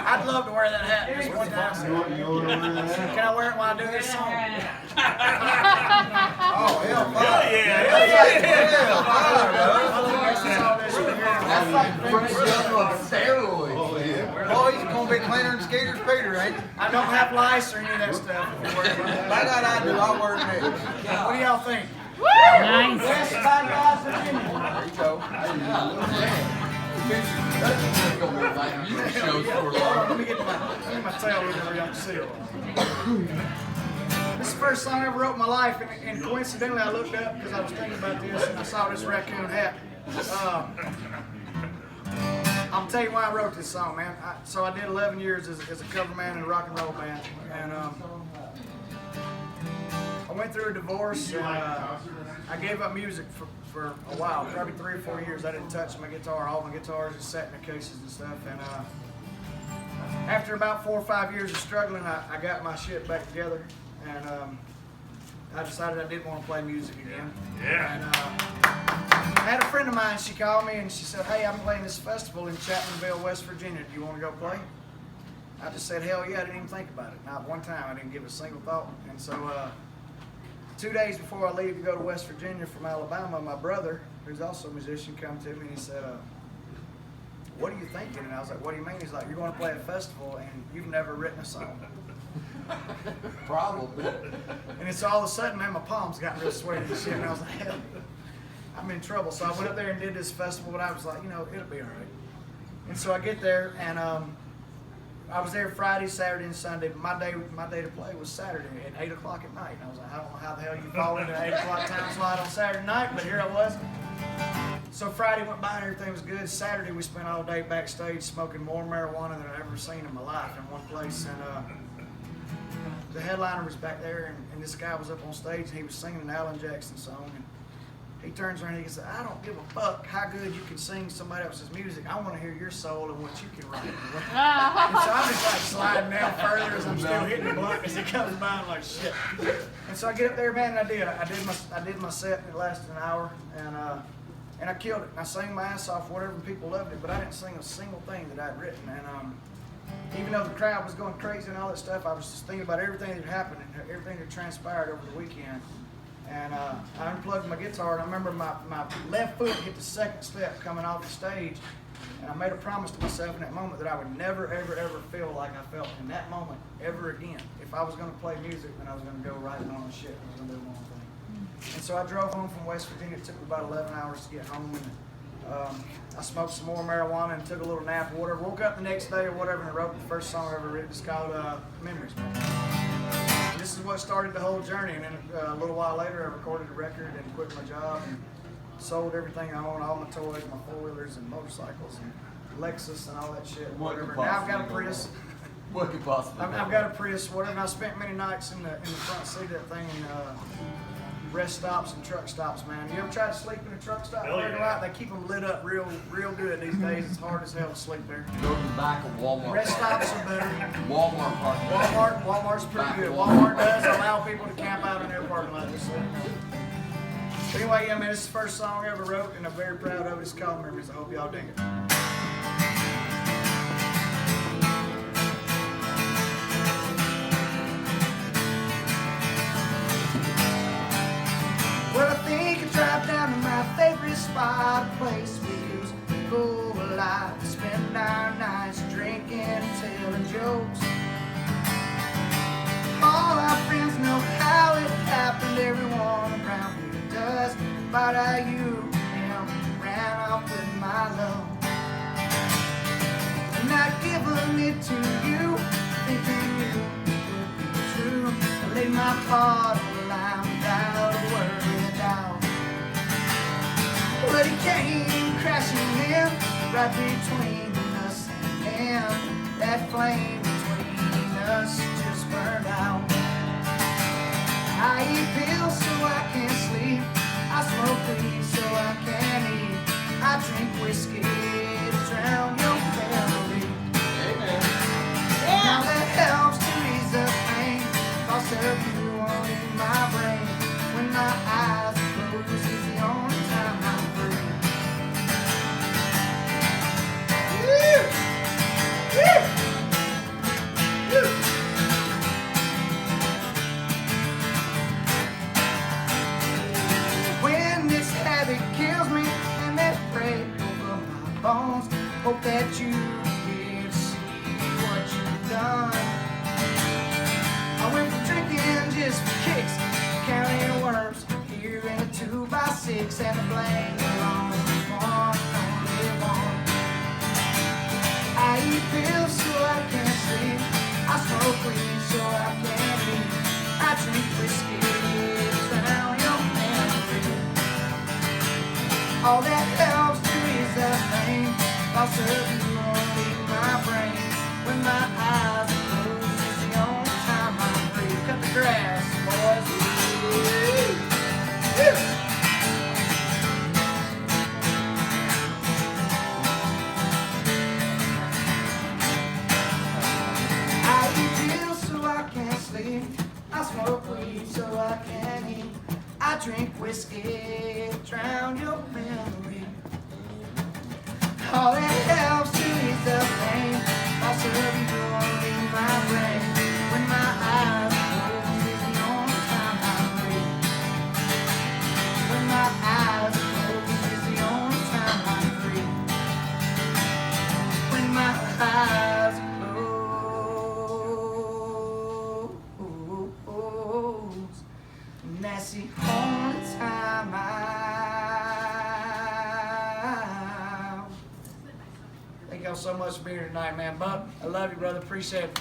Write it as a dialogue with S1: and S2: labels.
S1: I'd love to wear that hat just one time. Can I wear it while I do this song?
S2: Oh, hell
S3: Yeah.
S2: That's like Frank Young on steroids. Oh, he's gonna be cleaner than Skeeter's Peter, ain't he?
S1: I don't have lice or any of that stuff.
S2: By God, I do. I'll wear it next.
S1: What do y'all think?
S4: Nice.
S1: Best by guys in Virginia.
S2: There you go.
S1: Let me get my tail whenever y'all can see it. This is the first song I ever wrote in my life, and coincidentally I looked up because I was thinking about this and I saw this raccoon hat. I'll tell you why I wrote this song, man. So I did 11 years as a cover man in a rock and roll band, and I went through a divorce, and I gave up music for a while, probably 3 or 4 years. I didn't touch my guitar. All my guitars just sat in the cases and stuff. And after about 4 or 5 years of struggling, I got my shit back together, and I decided I didn't want to play music again.
S3: Yeah.
S1: And I had a friend of mine. She called me and she said, "Hey, I'm playing this festival in Chapmanville, West Virginia. Do you want to go play?" I just said, "Hell yeah!" I didn't even think about it. Not one time. I didn't give it a single thought. And so 2 days before I leave to go to West Virginia from Alabama, my brother, who's also a musician, come to me and he said, "What are you thinking?" And I was like, "What do you mean?" He's like, "You're going to play a festival and you've never written a song."
S2: Probably.
S1: And it's all of a sudden, man, my palms got real sweaty and shit. And I was like, "Hell, I'm in trouble." So I went up there and did this festival, but I was like, it'll be all right. And so I get there, and I was there Friday, Saturday, and Sunday. But my day to play was Saturday at 8 o'clock at night. And I was like, I don't know how the hell you fall into an 8 o'clock time slot on Saturday night, but here I was. So Friday went by and everything was good. Saturday we spent all day backstage smoking more marijuana than I've ever seen in my life in one place. And the headliner was back there, and this guy was up on stage, and he was singing an Alan Jackson song. And he turns around and he says, "I don't give a fuck how good you can sing somebody else's music. I want to hear your soul and what you can write." And so I'm just like sliding down further as I'm still hitting the blunt as he comes by. I'm like, shit. And so I get up there, man, and I did my set, and it lasted an hour, and I killed it. And I sang my ass off, whatever, and people loved it, but I didn't sing a single thing that I'd written. And even though the crowd was going crazy and all that stuff, I was just thinking about everything that happened and everything that transpired over the weekend. And I unplugged my guitar, and I remember my left foot hit the second step coming off the stage, and I made a promise to myself in that moment that I would never, ever, ever feel like I felt in that moment ever again. If I was going to play music, then I was going to go right on the shit. I was going to do my own thing. And so I drove home from West Virginia. It took me about 11 hours to get home, and I smoked some more marijuana and took a little nap or whatever. Woke up the next day or whatever, and I wrote the first song I ever written. It's called Memories, Man. This is what started the whole journey, and then a little while later I recorded a record and quit my job and sold everything I own, all my toys, my four-wheelers and motorcycles and Lexus and all that shit, whatever. Now I've got a Prius.
S2: What could possibly
S1: I've got a Prius, whatever, and I spent many nights in the front seat of that thing in rest stops and truck stops, man. You ever tried to sleep in a truck stop?
S3: Hell yeah.
S1: Right? They keep them lit up real good these days. It's hard as hell to sleep there.
S2: Go to the back of Walmart.
S1: Rest stops are better.
S2: Walmart parking lot.
S1: Walmart's pretty good. Walmart does allow people to camp out in their parking lot. Just so you know. But anyway, yeah, man, this is the first song I ever wrote, and I'm very proud of it. It's called Memories. I hope y'all dig it. Well, I think I drive down to my favorite spot, a place we used to go a lot, spend our nights drinking and telling jokes. All our friends know how it happened, everyone around here does, but you and ran off with my love. And not giving it to you, thinking you would be true. I laid my heart on the line without a word. But he came crashing in right between us, and that flame between us just burned out. I eat pills so I can't sleep, I smoke weed so I can't eat, I drink whiskey to drown your memory.
S2: Amen.
S1: Now that helps to ease the pain, thoughts of you on in my brain. When my eyes close is the only time I'm free. Woo! Woo! that you did see what you've done. I went from drinking just for kicks, counting worms here in a 2x6, and the blame on one, only one. I eat pills so I can't sleep, I smoke weed so I can't eat, I drink whiskey to drown your memory. All that helps to ease the pain, I'll serve you only my brain. When my eyes are closed, it's the only time I'm free. Cut the grass, boys. I eat pills so I can't sleep, I smoke weed so I can't eat, I drink whiskey, drown your memory. All that helps to ease the pain, I'll serve you only my brain. When my eyes are closed, it's the only time I'm free. When my eyes are closed, it's the only time I'm free. When my eyes are closed, and that's the only time Thank y'all so much for being here tonight, man. Bub, I love you, brother. Appreciate it.